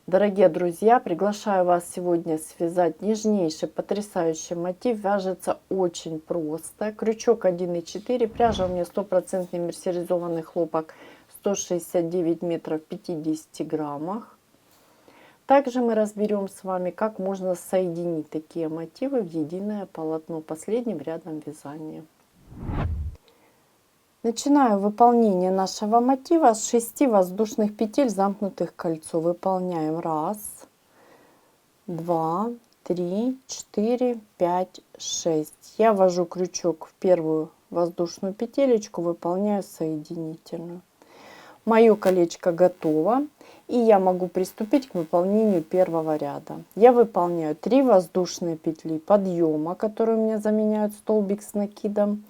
Дорогие друзья, приглашаю вас сегодня связать нежнейший, потрясающий мотив. Вяжется очень просто. Крючок 1,4, пряжа у меня 100% мерсеризованный хлопок, 169 метров в 50 граммах. Также мы разберем с вами, как можно соединить такие мотивы в единое полотно последним рядом вязания. Начинаю выполнение нашего мотива с 6 воздушных петель, замкнутых кольцо. Выполняем 1, 2, 3, 4, 5, 6. Я ввожу крючок в первую воздушную петелечку, выполняю соединительную. Мое колечко готово, и я могу приступить к выполнению первого ряда. Я выполняю 3 воздушные петли подъема, которые у меня заменяют столбик с накидом.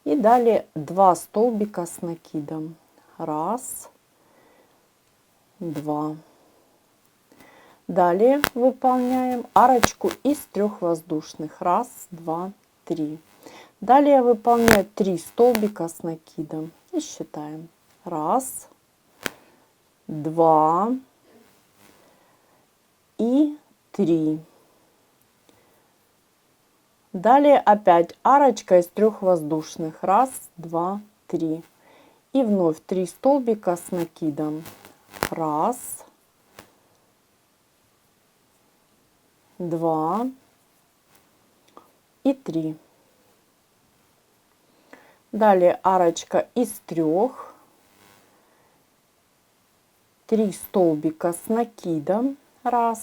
И далее 2 столбика с накидом. 1, 2. Далее выполняем арочку из 3 воздушных. 1, 2, 3. Далее выполняю 3 столбика с накидом. И считаем. 1, 2 и 3. Далее опять арочка из 3 воздушных. 1, 2, 3. И вновь 3 столбика с накидом. 1, 2 и 3. Далее арочка из 3. 3 столбика с накидом. 1,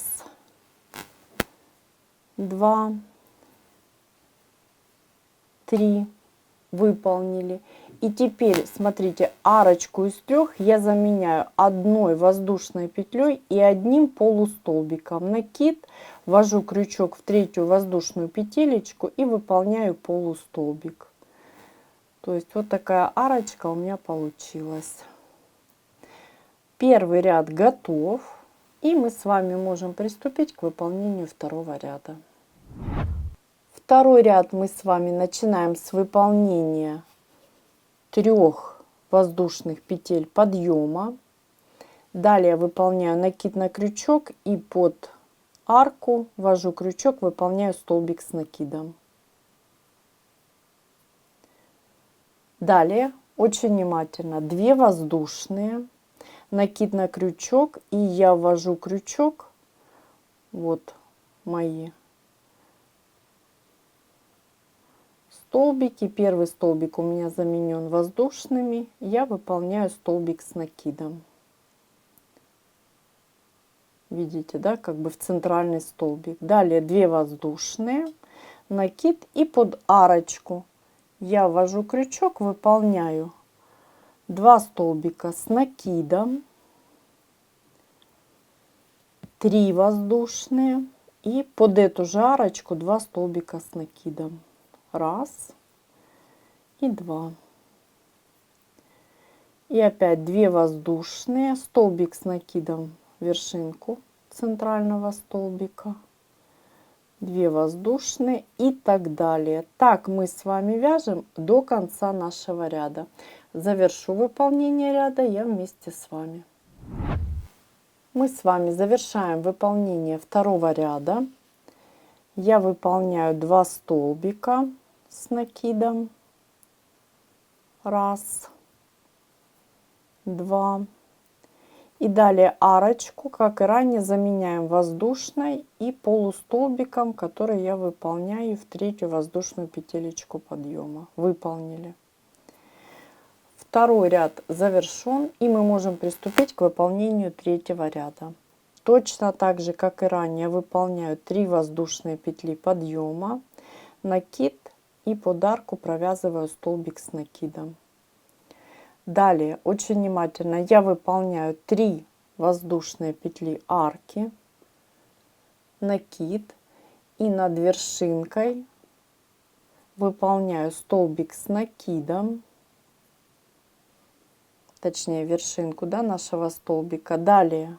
2, 3. Выполнили. И теперь смотрите, арочку из 3 я заменяю одной воздушной петлей и одним полустолбиком. Накид, ввожу крючок в 3 воздушную петелечку и выполняю полустолбик. То есть вот такая арочка у меня получилась. Первый ряд готов, и мы с вами можем приступить к выполнению второго ряда. Второй ряд мы с вами начинаем с выполнения 3 воздушных петель подъема. Далее выполняю накид на крючок и под арку ввожу крючок, выполняю столбик с накидом. Далее очень внимательно 2 воздушные, накид на крючок, и я ввожу крючок, вот мои столбики. Первый столбик у меня заменен воздушными, я выполняю столбик с накидом. Видите, да, как бы в центральный столбик. Далее 2 воздушные, накид, и под арочку я ввожу крючок, выполняю 2 столбика с накидом, 3 воздушные, и под эту же арочку 2 столбика с накидом. 1 и 2. И опять 2 воздушные, столбик с накидом в вершинку центрального столбика, 2 воздушные и так далее. Так мы с вами вяжем до конца нашего ряда. Завершу выполнение ряда я вместе с вами. Мы с вами завершаем выполнение второго ряда. Я выполняю 2 столбика с накидом. 1, 2. И далее арочку, как и ранее, заменяем воздушной и полустолбиком, который я выполняю в 3 воздушную петелечку подъема. Выполнили. Второй ряд завершен, и мы можем приступить к выполнению третьего ряда. Точно так же, как и ранее, выполняю 3 воздушные петли подъема, накид, и под арку провязываю столбик с накидом. Далее очень внимательно я выполняю 3 воздушные петли арки, накид, и над вершинкой выполняю столбик с накидом, точнее вершинку, да, нашего столбика. Далее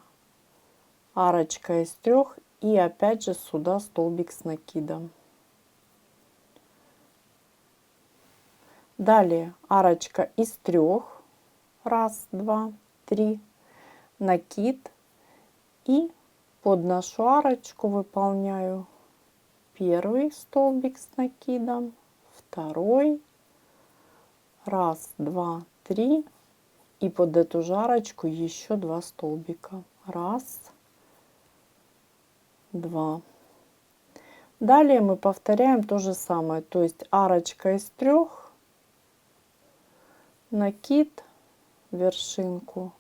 арочка из 3 и опять же сюда столбик с накидом. Далее арочка из 3, 1, 2, 3, накид, и Под нашу арочку выполняю первый столбик с накидом, второй, раз, два, три, и под эту же арочку еще 2 столбика, раз, два. Далее мы повторяем то же самое, то есть арочка из 3, накид, вершинку,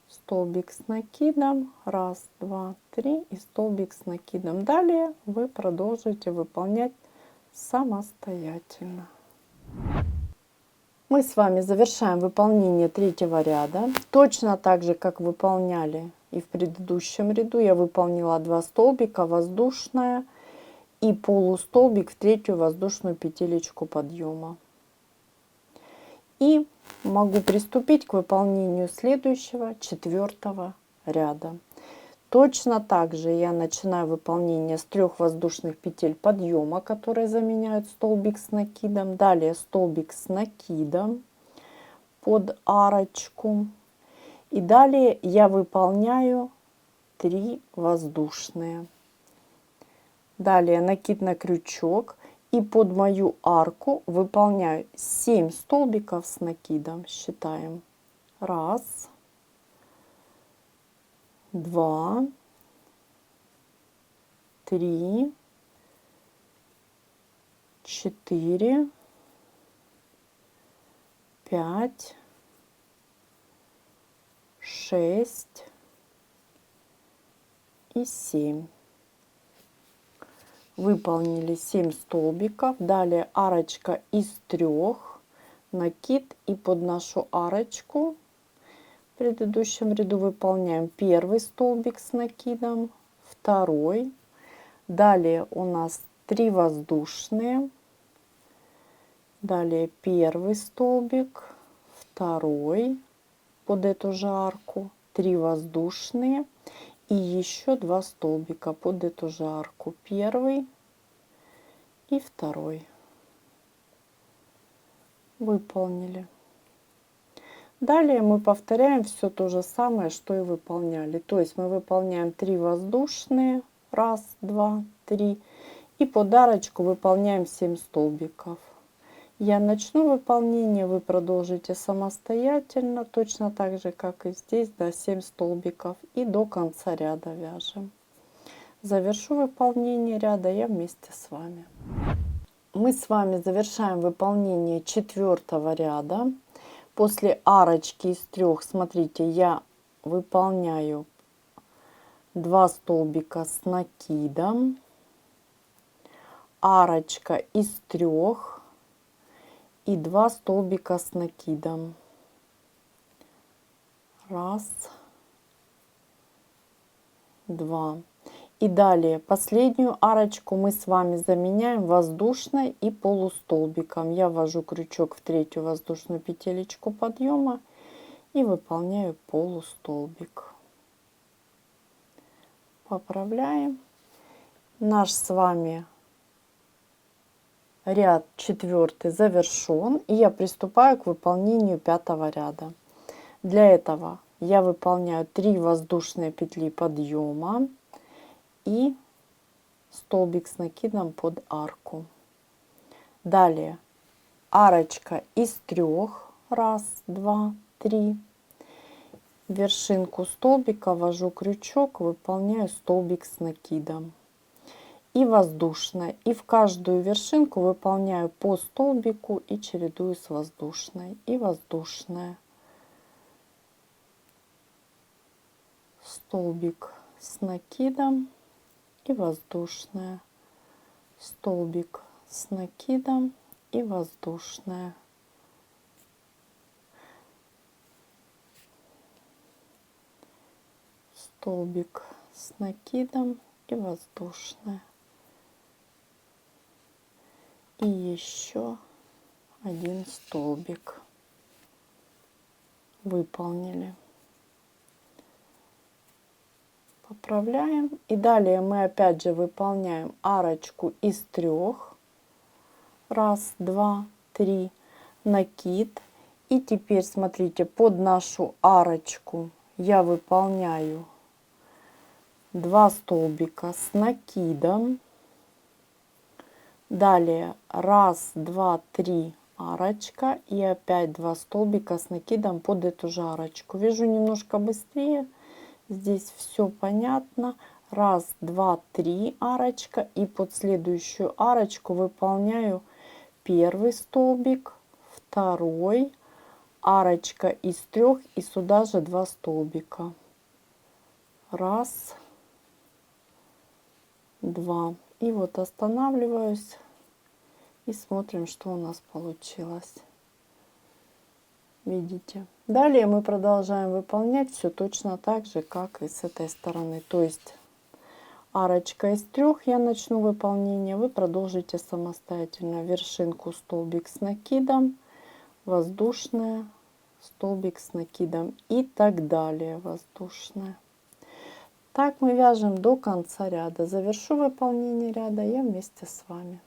столбик с накидом, раз, два, три, и столбик с накидом. Далее вы продолжите выполнять самостоятельно. Мы с вами завершаем выполнение 3-го ряда. Точно так же, как выполняли и в предыдущем ряду, я выполнила 2 столбика, воздушная и полустолбик в 3-ю воздушную петелечку подъема. И могу приступить к выполнению следующего 4-го ряда. Точно так же я начинаю выполнение с 3 воздушных петель подъема, которые заменяют столбик с накидом. Далее столбик с накидом под арочку. И далее я выполняю 3 воздушные. Далее накид на крючок. И под мою арку выполняю 7 столбиков с накидом. Считаем. Раз, два, три, 4, 5, 6 и 7. Выполнили 7 столбиков. Далее арочка из 3, накид, и под нашу арочку в предыдущем ряду выполняем первый столбик с накидом, второй. Далее у нас 3 воздушные. Далее первый столбик, второй под эту же арку, 3 воздушные. И еще 2 столбика под эту же арку, первый и второй. Выполнили. Далее мы повторяем все то же самое, что и выполняли. То есть мы выполняем 3 воздушные, раз, два, три, и под арочку выполняем 7 столбиков. Я начну выполнение, вы продолжите самостоятельно, точно так же, как и здесь, до 7 столбиков, и до конца ряда вяжем. Завершу выполнение ряда я вместе с вами. Мы с вами завершаем выполнение 4-го ряда. После арочки из 3, смотрите, я выполняю 2 столбика с накидом, арочка из 3 и 2 столбика с накидом. Раз, два. И далее последнюю арочку мы с вами заменяем воздушной и полустолбиком. Я ввожу крючок в 3-ю воздушную петелечку подъема и выполняю полустолбик. Поправляем. Наш с вами ряд 4 завершен, и я приступаю к выполнению 5-го ряда. Для этого я выполняю 3 воздушные петли подъема и столбик с накидом под арку. Далее арочка из 3, раз, два, три. Вершинку столбика ввожу крючок, выполняю столбик с накидом. И воздушная. И в каждую вершинку выполняю по столбику и чередую с воздушной. И воздушная. Столбик с накидом и воздушная, столбик с накидом и воздушная, столбик с накидом и воздушная, и еще 1 столбик. Выполнили. Поправляем. И далее мы опять же выполняем арочку из 3. Раз, два, три. Накид. И теперь смотрите, под нашу арочку я выполняю 2 столбика с накидом. Далее 1, 2, 3 арочка и опять 2 столбика с накидом под эту же арочку. Вяжу немножко быстрее, здесь все понятно. 1, 2, 3 арочка и под следующую арочку выполняю первый столбик, второй, арочка из 3 и сюда же 2 столбика. 1, 2. И вот останавливаюсь и смотрим, что у нас получилось. Видите? Далее мы продолжаем выполнять все точно так же, как и с этой стороны. То есть арочка из 3 я начну выполнение, вы продолжите самостоятельно. Вершинку, столбик с накидом, воздушная, столбик с накидом и так далее, воздушная. Так мы вяжем до конца ряда. Завершу выполнение ряда я вместе с вами.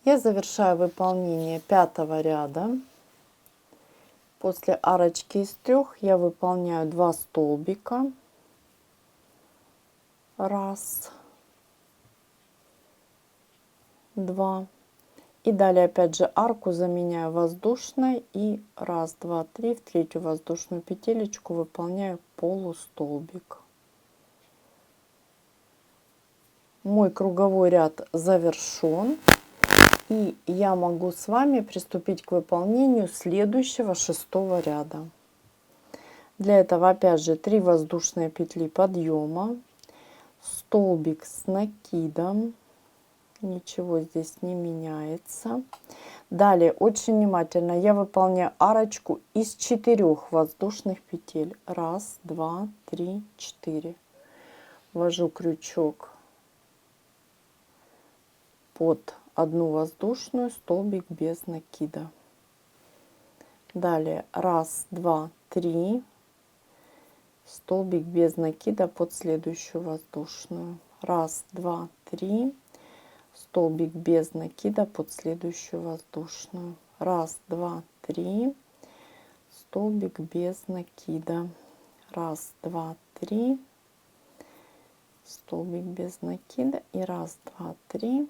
Я завершаю выполнение 5-го ряда. После арочки из 3 я выполняю 2 столбика. 1, 2. И далее опять же арку заменяю воздушной и 1, 2, 3 в третью воздушную петелечку выполняю полустолбик. Мой круговой ряд завершен, и я могу с вами приступить к выполнению следующего 6-го ряда. Для этого опять же 3 воздушные петли подъема, столбик с накидом, ничего здесь не меняется. Далее очень внимательно я выполняю арочку из 4 воздушных петель. 1, 2, 3, 4. Ввожу крючок под одну воздушную, столбик без накида. Далее 1, 2, 3, столбик без накида под следующую воздушную. 1, 2, 3, столбик без накида под следующую воздушную. 1, 2, 3, столбик без накида. 1, 2, 3, столбик без накида и 1, 2, 3,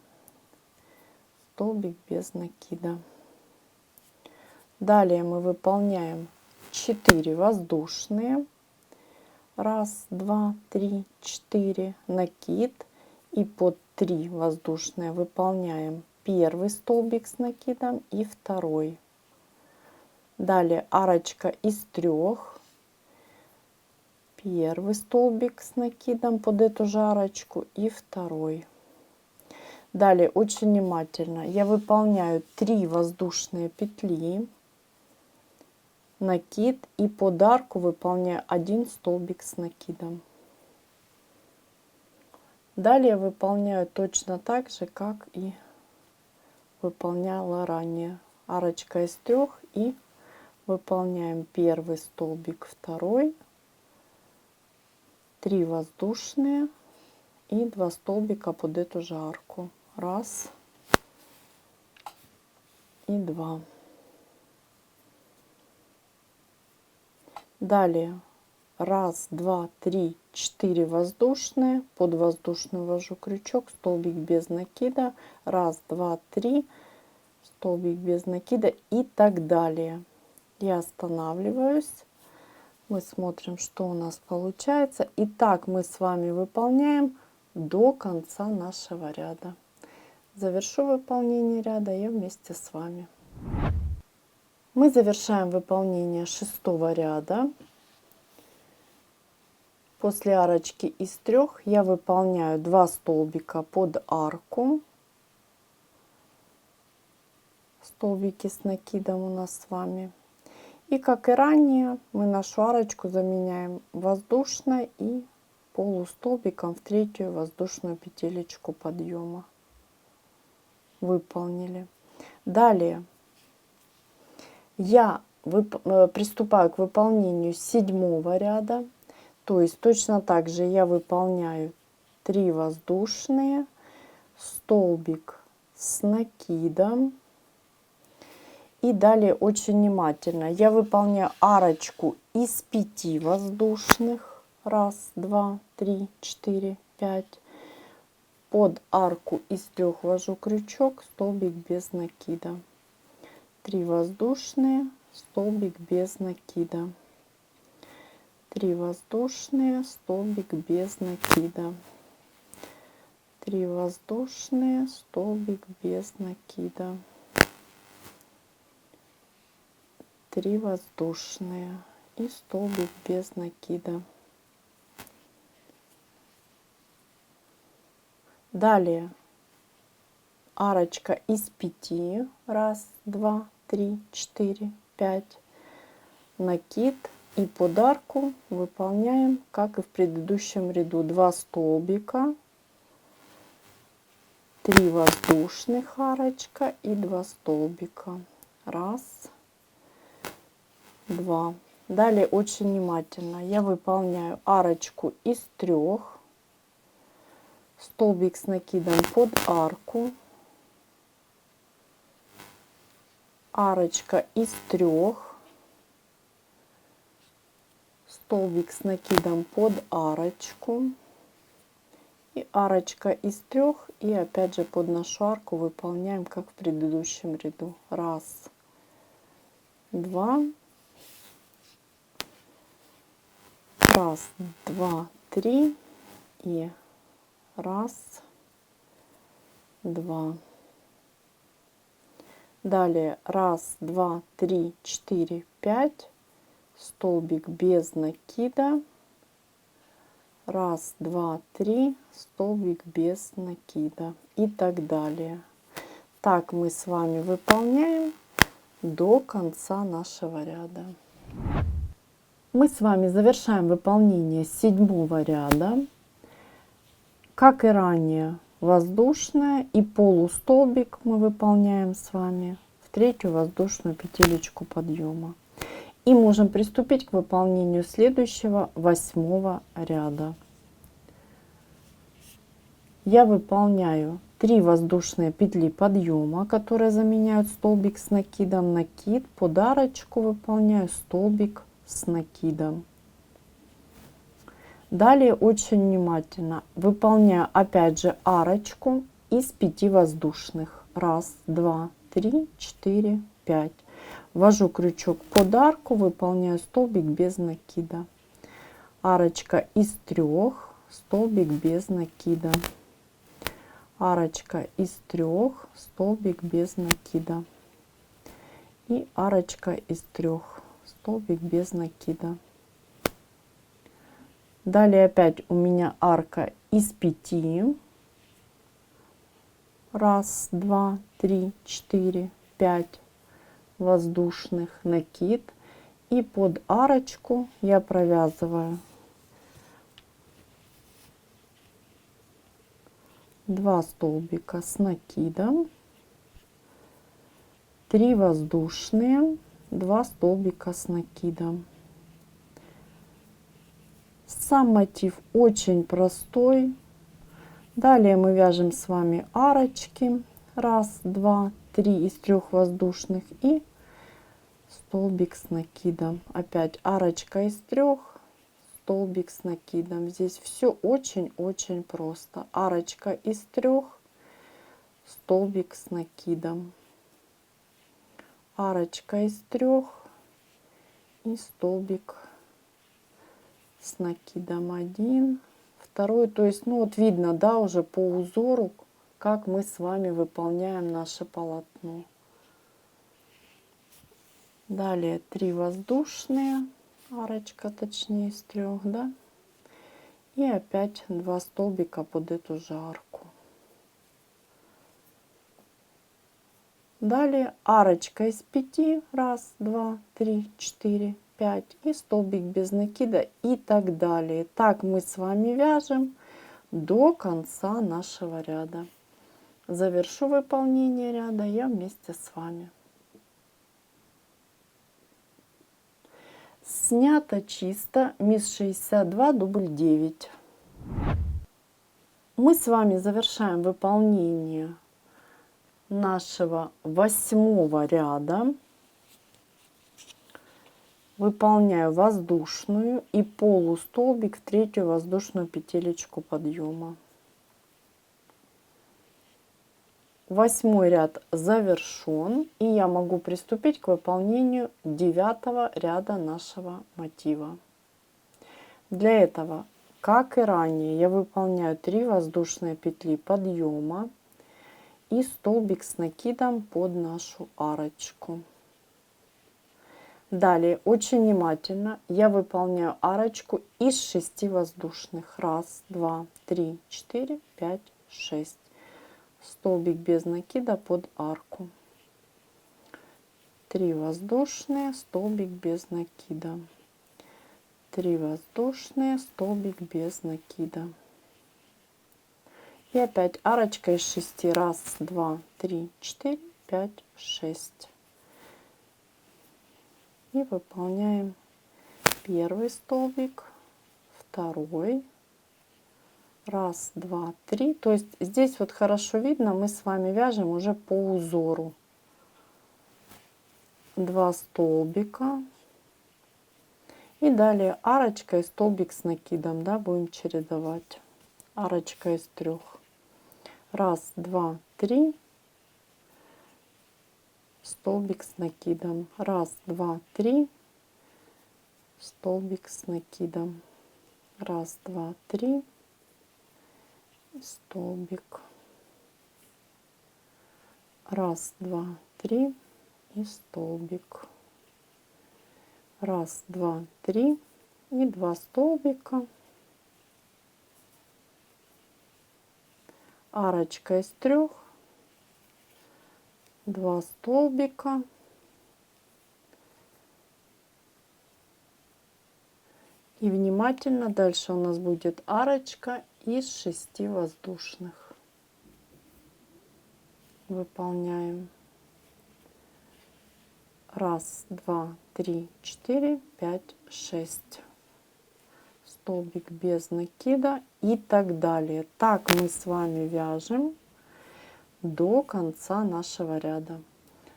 столбик без накида. Далее мы выполняем 4 воздушные. 1, 2, 3, 4 накид и под 3 воздушные выполняем первый столбик с накидом и второй. Далее арочка из 3, первый столбик с накидом под эту же арочку и второй. Далее очень внимательно я выполняю 3 воздушные петли, накид и под арку выполняю 1 столбик с накидом. Далее выполняю точно так же, как и выполняла ранее. Арочка из 3 и выполняем первый столбик, второй, 3 воздушные и 2 столбика под эту же арку. 1 и 2. Далее 1, 2, 3, 4 воздушные, под воздушную ввожу крючок, столбик без накида, 1, 2, 3, столбик без накида и так далее. Я останавливаюсь, мы смотрим, что у нас получается. И так мы с вами выполняем до конца нашего ряда. Завершу выполнение ряда я вместе с вами. Мы завершаем выполнение 6-го ряда. После арочки из 3 я выполняю 2 столбика под арку. Столбики с накидом у нас с вами. И как и ранее, мы нашу арочку заменяем воздушной и полустолбиком в третью воздушную петелечку подъема. Выполнили. Далее я приступаю к выполнению 7-го ряда. То есть точно так же я выполняю 3 воздушные, столбик с накидом. И далее очень внимательно я выполняю арочку из 5 воздушных, Раз, два, три, 4, 5. Под арку из 3 ввожу крючок, столбик без накида. 3 воздушные, столбик без накида. 3 воздушные, столбик без накида. 3 воздушные, столбик без накида. 3 воздушные и столбик без накида. Далее арочка из 5. Раз, два, три, 4, 5. Накид. И под арку выполняем, как и в предыдущем ряду, 2 столбика, 3 воздушных арочка и 2 столбика. Раз, два. Далее очень внимательно я выполняю арочку из 3, столбик с накидом под арку, арочка из 3, столбик с накидом под арочку и арочка из 3, и опять же под нашу арку выполняем, как в предыдущем ряду. Раз, два, раз, два, три и раз, два. Далее раз, два, три, 4, 5, столбик без накида. Раз, два, три, столбик без накида и так далее. Так мы с вами выполняем до конца нашего ряда. Мы с вами завершаем выполнение 7 ряда. Как и ранее, воздушная и полустолбик мы выполняем с вами в 3-ю воздушную петелечку подъема. И можем приступить к выполнению следующего 8 ряда. Я выполняю 3 воздушные петли подъема, которые заменяют столбик с накидом, накид, под арочку выполняю столбик с накидом. Далее очень внимательно выполняю опять же арочку из 5 воздушных. Раз, два, три, 4, 5. Ввожу крючок под арку, выполняю столбик без накида. Арочка из 3, столбик без накида. Арочка из 3, столбик без накида. И арочка из 3, столбик без накида. Далее опять у меня арка из 5. Раз, два, три, 4, 5 воздушных, накид. И под арочку я провязываю 2 столбика с накидом, 3 воздушные, 2 столбика с накидом. Сам мотив очень простой. Далее мы вяжем с вами арочки. Раз, два, 3 из 3 воздушных и столбик с накидом. Опять арочка из 3, столбик с накидом. Здесь все очень-очень просто. Арочка из 3, столбик с накидом. Арочка из 3 и столбик с накидом 1, 2. То есть, ну вот видно, да, уже по узору, как мы с вами выполняем наше полотно. Далее 3 воздушные, арочка точнее из 3, да, и опять 2 столбика под эту же арку. Далее арочка из 5, раз, два, три, 4, 5 и столбик без накида и так далее. Так мы с вами вяжем до конца нашего ряда. Завершу выполнение ряда я вместе с вами. Снято чисто, мисс 62, дубль 9. Мы с вами завершаем выполнение нашего 8 ряда. выполняю воздушную и полустолбик в третью воздушную петелечку подъема. 8 ряд завершен, и я могу приступить к выполнению 9 ряда нашего мотива. Для этого, как и ранее, я выполняю 3 воздушные петли подъема и столбик с накидом под нашу арочку. Далее очень внимательно я выполняю арочку из 6 воздушных. 1, 2, 3, 4, 5, 6. Столбик без накида под арку. 3 воздушные, столбик без накида. 3 воздушные, столбик без накида. И опять арочка из 6. 1, 2, 3, 4, 5, 6. И выполняем первый столбик, второй. 1, 2, 3. То есть здесь вот хорошо видно, мы с вами вяжем уже по узору. 2 столбика. И далее арочка и столбик с накидом, да, будем чередовать. Арочка из 3. 1, 2, 3. Столбик с накидом. 1, 2, 3. Столбик с накидом. 1, 2, 3. Столбик. 1, 2, 3 и столбик. 1, 2, 3 и 2 столбика. Арочка из 3. 2 столбика. И внимательно дальше у нас будет арочка из 6 воздушных. Выполняем. 1, 2, 3, 4, 5, 6. Столбик без накида и так далее. Так мы с вами вяжем до конца нашего ряда.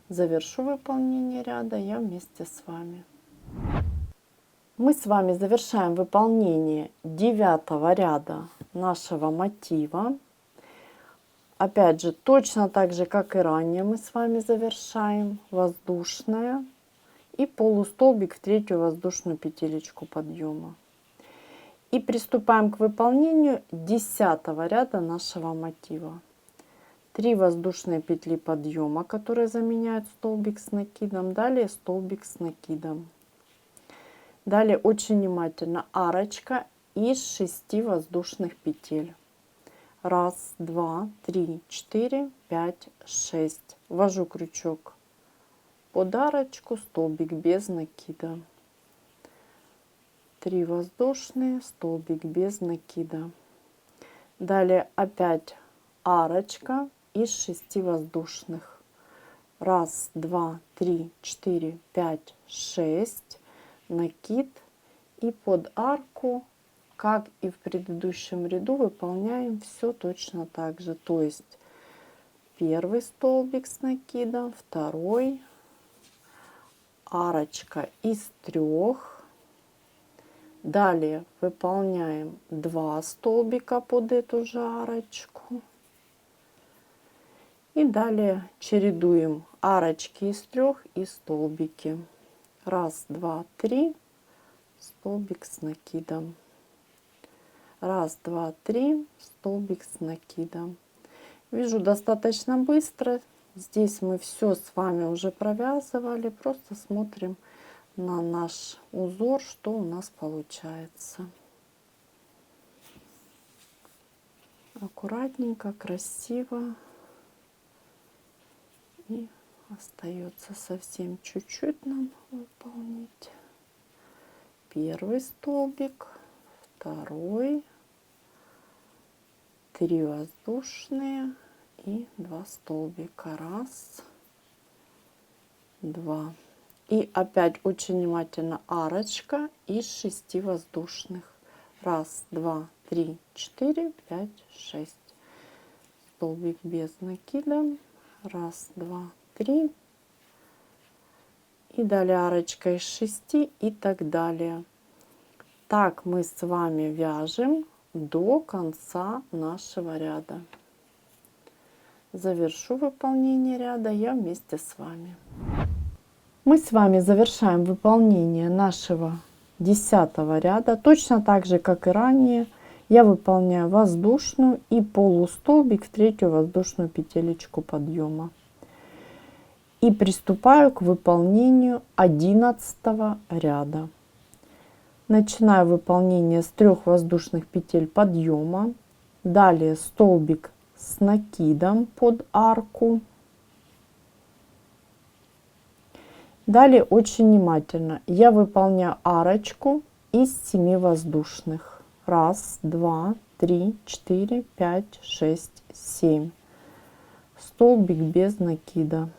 Завершу выполнение ряда я вместе с вами. Мы с вами завершаем выполнение 9 ряда нашего мотива. Опять же, точно так же, как и ранее, мы с вами завершаем воздушная и полустолбик в третью воздушную петелечку подъема. И приступаем к выполнению 10 ряда нашего мотива. 3 воздушные петли подъема, которые заменяют столбик с накидом. Далее столбик с накидом. Далее очень внимательно арочка из 6 воздушных петель. 1, 2, 3, 4, 5, 6. Ввожу крючок под арочку, столбик без накида. 3 воздушные, столбик без накида. Далее опять арочка из 6 воздушных. 1, 2, 3, 4, 5, 6. Накид и под арку, как и в предыдущем ряду, выполняем все точно так же. То есть первый столбик с накидом, второй, арочка из 3. Далее выполняем 2 столбика под эту же арочку. И далее чередуем арочки из 3 и столбики. 1, 2, 3. Столбик с накидом. 1, 2, 3. Столбик с накидом. Вяжу достаточно быстро. Здесь мы все с вами уже провязывали. Просто смотрим на наш узор, что у нас получается. Аккуратненько, красиво. И остается совсем чуть-чуть нам выполнить. Первый столбик, второй, 3 воздушные и 2 столбика. 1, 2. И опять очень внимательно арочка из 6 воздушных. 1, 2, 3, 4, 5, 6. Столбик без накида. 1, 2, 3. И далее арочка из 6 и так далее. Так мы с вами вяжем до конца нашего ряда. Завершу выполнение ряда я вместе с вами. Мы с вами завершаем выполнение нашего 10-го ряда. Точно так же, как и ранее, я выполняю воздушную и полустолбик в 3-ю воздушную петелечку подъема. И приступаю к выполнению 11-го ряда. Начинаю выполнение с 3 воздушных петель подъема. Далее столбик с накидом под арку. Далее очень внимательно я выполняю арочку из 7 воздушных. 1, 2, 3, 4, 5, 6, 7. Столбик без накида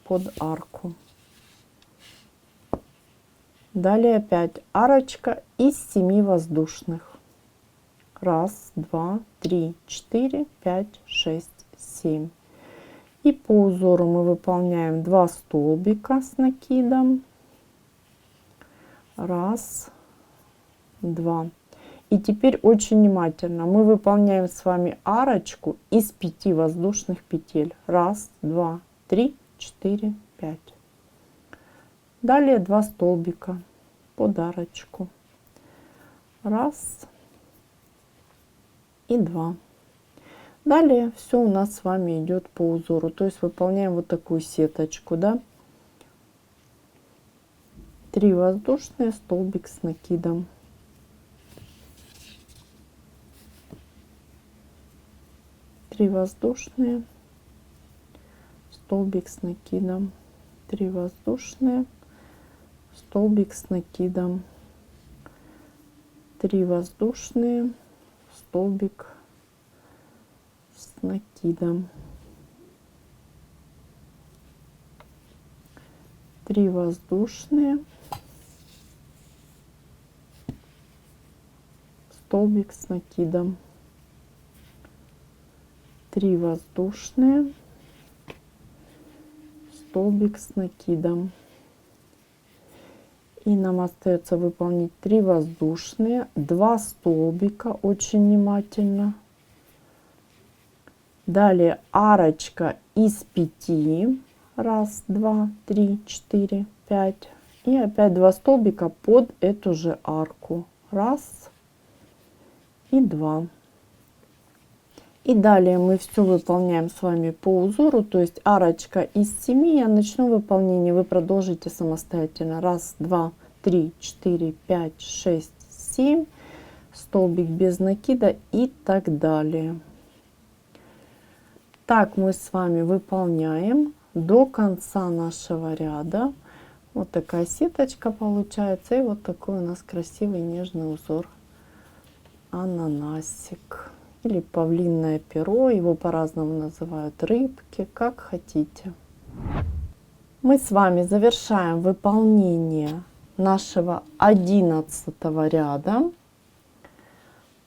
под арку. Далее опять арочка из 7 воздушных. 1, 2, 3, 4, 5, 6, 7. И по узору мы выполняем 2 столбика с накидом. 1, 2. И теперь очень внимательно мы выполняем с вами арочку из 5 воздушных петель. 1, 2, 3, 4, 5. Далее 2 столбика под арочку. 1 и 2. Далее все у нас с вами идет по узору. То есть выполняем вот такую сеточку, да? 3 воздушные, столбик с накидом. 3 воздушные, столбик с накидом. 3 воздушные, столбик с накидом. 3 воздушные, столбик с накидом. 3 воздушные, столбик с накидом. 3 воздушные, столбик с накидом. И нам остается выполнить 3 воздушные, 2 столбика, очень внимательно. Далее арочка из 5. 1, 2, 3, 4, 5. И опять 2 столбика под эту же арку. 1 и 2. И далее мы все выполняем с вами по узору, то есть арочка из 7, я начну выполнение, вы продолжите самостоятельно. 1, 2, 3, 4, 5, 6, 7, столбик без накида и так далее. Так мы с вами выполняем до конца нашего ряда. Вот такая сеточка получается, и вот такой у нас красивый нежный узор ананасик. Или павлинное перо, его по-разному называют, рыбки, как хотите. Мы с вами завершаем выполнение нашего 11-го ряда.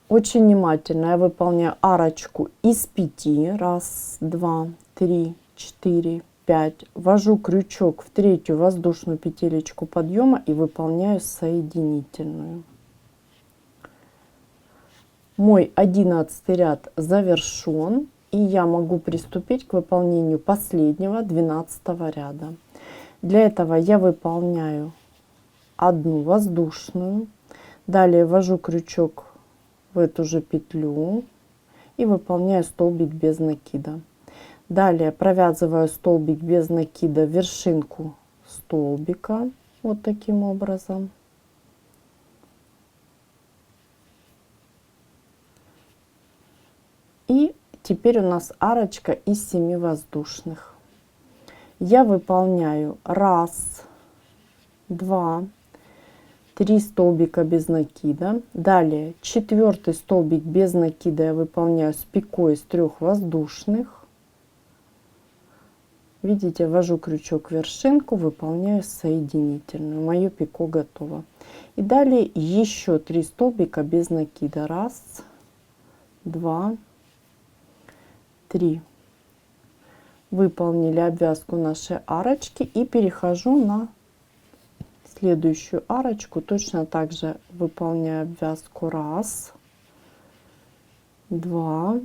Очень внимательно я выполняю арочку из 5. 1, 2, 3, 4, 5. Ввожу крючок в 3-ю воздушную петелечку подъема и выполняю соединительную. Мой 11-й ряд завершен, и я могу приступить к выполнению последнего 12-го ряда. Для этого я выполняю 1 воздушную, далее ввожу крючок в эту же петлю и выполняю столбик без накида. Далее провязываю столбик без накида в вершинку столбика вот таким образом. И теперь у нас арочка из 7 воздушных. Я выполняю 1, 2, 3 столбика без накида. Далее 4-й столбик без накида я выполняю с пикой из 3 воздушных. Видите, ввожу крючок в вершинку, выполняю соединительную. Мое пико готово. И далее еще 3 столбика без накида. 1, 2, 3. выполнили обвязку нашей арочки и перехожу на следующую арочку. Точно так же выполняю обвязку 1, 2,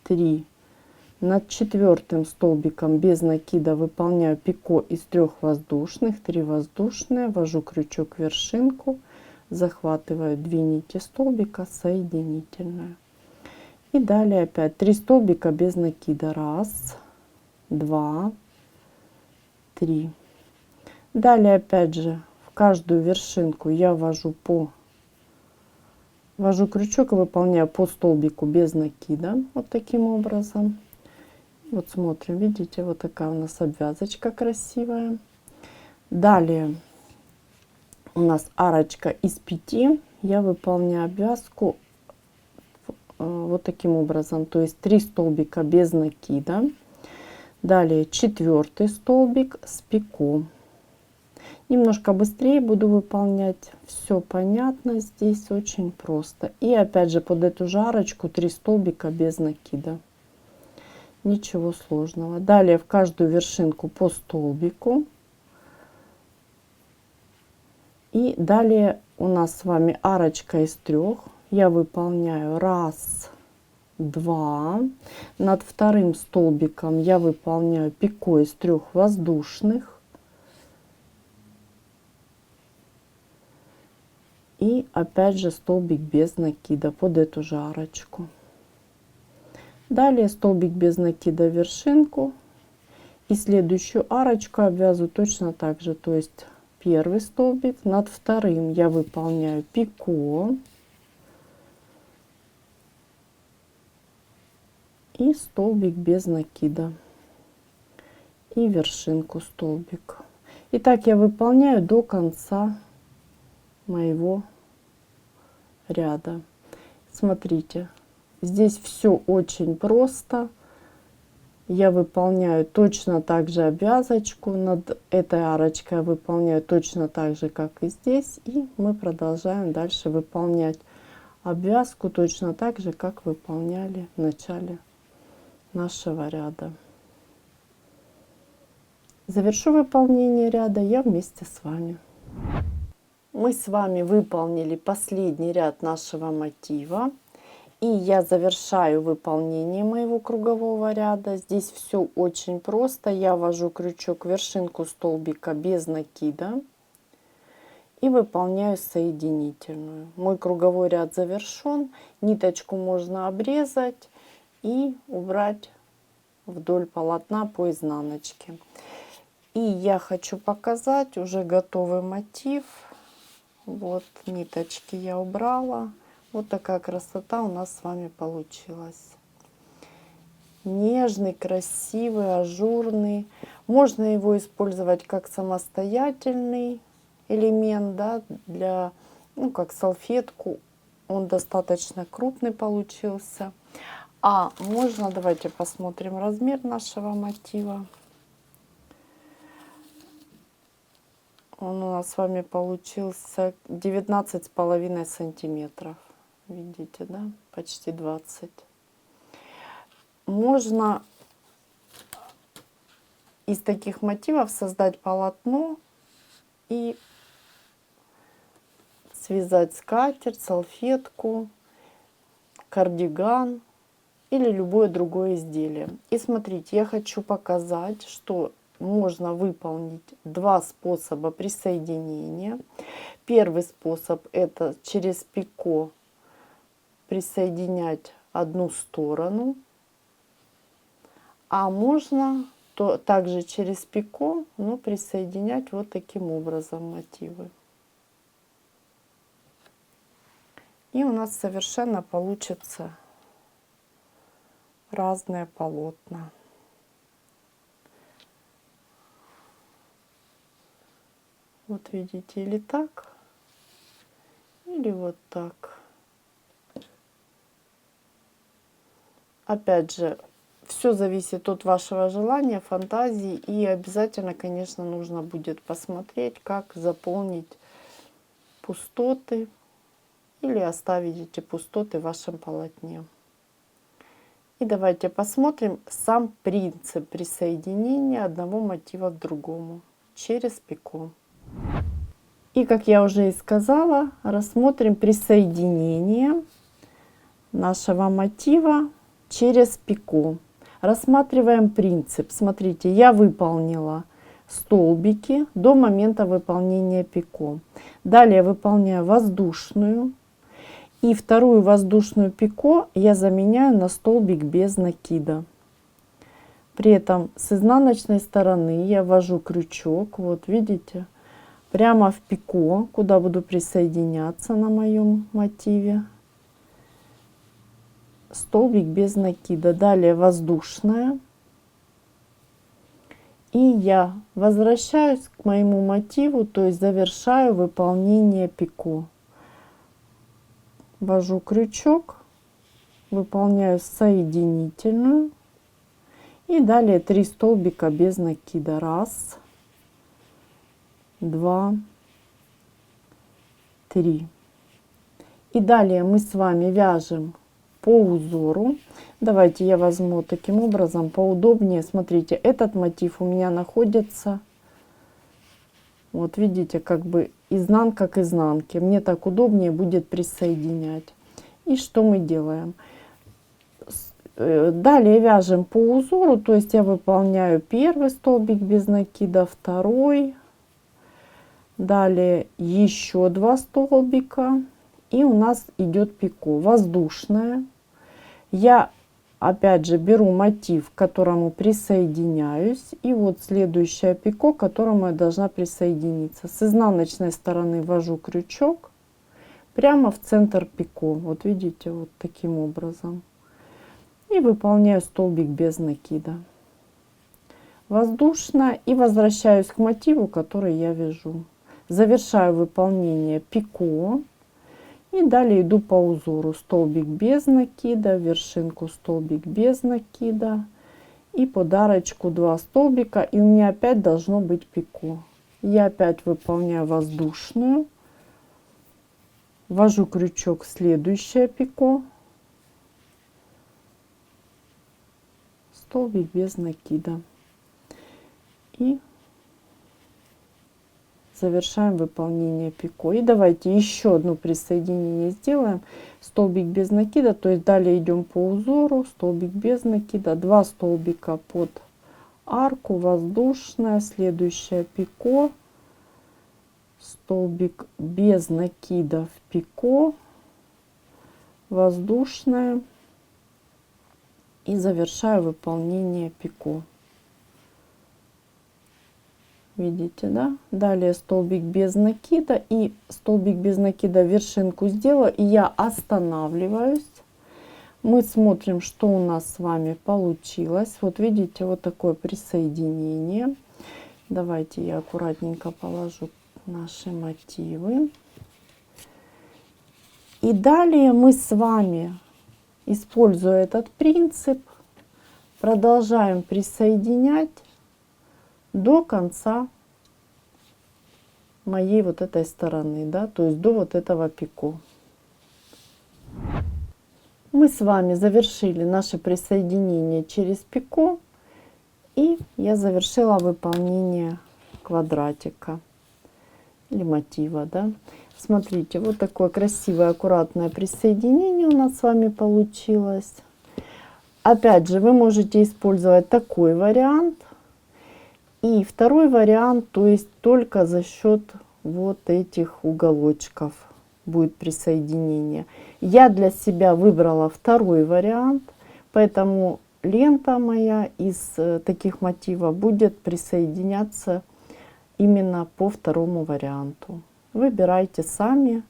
3. Над 4 столбиком без накида выполняю пико из 3 воздушных, 3 воздушные, ввожу крючок в вершинку, захватываю 2 нити столбика, соединительную. И далее опять 3 столбика без накида. 1, 2, 3. Далее опять же в каждую вершинку я ввожу крючок и выполняю по столбику без накида. Вот таким образом. Вот смотрим, видите, вот такая у нас обвязочка красивая. Далее у нас арочка из 5. Я выполняю обвязку вот таким образом, то есть 3 столбика без накида. Далее 4 столбик с пико. Немножко быстрее буду выполнять, все понятно, здесь очень просто. И опять же под эту же арочку 3 столбика без накида. Ничего сложного. Далее в каждую вершинку по столбику. И далее у нас с вами арочка из 3. Я выполняю 1, 2. Над 2 столбиком я выполняю пико из 3 воздушных. И опять же столбик без накида под эту же арочку. Далее столбик без накида в вершинку. И следующую арочку обвязываю точно так же. То есть первый столбик, над 2 я выполняю пико. И столбик без накида. И вершинку столбик. И так я выполняю до конца моего ряда. Смотрите, здесь все очень просто. Я выполняю точно так же обвязочку. Над этой арочкой я выполняю точно так же, как и здесь. И мы продолжаем дальше выполнять обвязку точно так же, как выполняли в начале нашего ряда. Завершу выполнение ряда я вместе с вами. Мы с вами выполнили последний ряд нашего мотива. И я завершаю выполнение моего кругового ряда. Здесь все очень просто. Я ввожу крючок в вершинку столбика без накида. И выполняю соединительную. Мой круговой ряд завершен. Ниточку можно обрезать и убрать вдоль полотна по изнаночке. И я хочу показать уже готовый мотив. Вот ниточки я убрала. Вот такая красота у нас с вами получилась. Нежный, красивый, ажурный. Можно его использовать как самостоятельный элемент, да, для, ну, как салфетку. Он достаточно крупный получился. А можно, давайте посмотрим размер нашего мотива. Он у нас с вами получился 19,5 сантиметров. Видите, да? Почти 20. Можно из таких мотивов создать полотно и связать скатерть, салфетку, кардиган или любое другое изделие. И смотрите, я хочу показать, что можно выполнить 2 способа присоединения. Первый способ — это через пико присоединять одну сторону, а можно также через пико, но присоединять вот таким образом мотивы. И у нас совершенно получится разные полотна. Вот видите, или так, или вот так. Опять же, все зависит от вашего желания, фантазии. И обязательно, конечно, нужно будет посмотреть, как заполнить пустоты или оставить эти пустоты в вашем полотне. И давайте посмотрим сам принцип присоединения одного мотива к другому через пико. И как я уже и сказала, рассмотрим присоединение нашего мотива через пико. Рассматриваем принцип. Смотрите, я выполнила столбики до момента выполнения пико. Далее выполняю воздушную. И вторую воздушную пико я заменяю на столбик без накида. При этом с изнаночной стороны я ввожу крючок, вот видите, прямо в пико, куда буду присоединяться на моем мотиве. Столбик без накида. Далее воздушная. И я возвращаюсь к моему мотиву, то есть завершаю выполнение пико. Ввожу крючок, выполняю соединительную. И далее 3 столбика без накида. 1, 2, 3. И далее мы с вами вяжем по узору. Давайте я возьму таким образом поудобнее. Смотрите, этот мотив у меня находится, вот видите, как бы изнанка к изнанке. Мне так удобнее будет присоединять. И что мы делаем? Далее вяжем по узору, то есть я выполняю первый столбик без накида, второй, далее еще 2 столбика, и у нас идет пико воздушная. Я опять же беру мотив, к которому присоединяюсь, и вот следующее пико, к которому я должна присоединиться. С изнаночной стороны ввожу крючок прямо в центр пико, вот видите, вот таким образом, и выполняю столбик без накида. Воздушная, и возвращаюсь к мотиву, который я вяжу. Завершаю выполнение пико. И далее иду по узору. Столбик без накида, вершинку столбик без накида. И подарочку 2 столбика. И у меня опять должно быть пико. Я опять выполняю воздушную. Ввожу крючок в следующее пико. Столбик без накида. И завершаем выполнение пико. И давайте еще одно присоединение сделаем. Столбик без накида, то есть далее идем по узору. Столбик без накида, 2 столбика под арку, воздушная, следующая пико, столбик без накида в пико, воздушная, и завершаю выполнение пико. Видите, да? Далее столбик без накида, и столбик без накида вершинку сделала, и я останавливаюсь. Мы смотрим, что у нас с вами получилось. Вот видите, вот такое присоединение. Давайте я аккуратненько положу наши мотивы. И далее мы с вами, используя этот принцип, продолжаем присоединять до конца моей вот этой стороны, да, то есть до вот этого пико. Мы с вами завершили наше присоединение через пико, и я завершила выполнение квадратика или мотива, да. Смотрите, вот такое красивое аккуратное присоединение у нас с вами получилось. Опять же, вы можете использовать такой вариант и второй вариант, то есть только за счет вот этих уголочков будет присоединение. Я для себя выбрала второй вариант, поэтому лента моя из таких мотивов будет присоединяться именно по второму варианту. Выбирайте сами.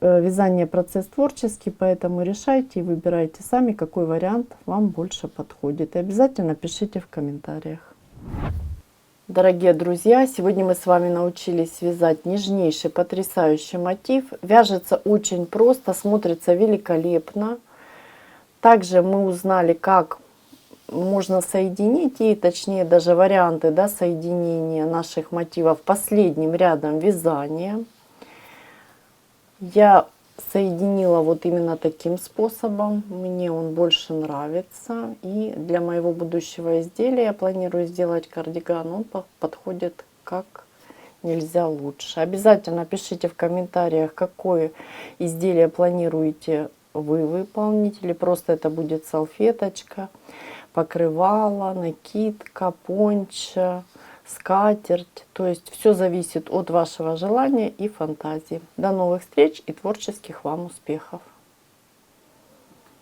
Вязание процесс творческий, поэтому решайте и выбирайте сами, какой вариант вам больше подходит. И обязательно пишите в комментариях. Дорогие друзья, сегодня мы с вами научились вязать нежнейший, потрясающий мотив. Вяжется очень просто, смотрится великолепно. Также мы узнали, как можно соединить, и точнее даже варианты, да, соединения наших мотивов последним рядом вязания. Я соединила вот именно таким способом. Мне он больше нравится. И для моего будущего изделия я планирую сделать кардиган. Он подходит как нельзя лучше. Обязательно пишите в комментариях, какое изделие планируете вы выполнить. Или просто это будет салфеточка, покрывало, накидка, пончо, скатерть. То есть все зависит от вашего желания и фантазии. До новых встреч и творческих вам успехов!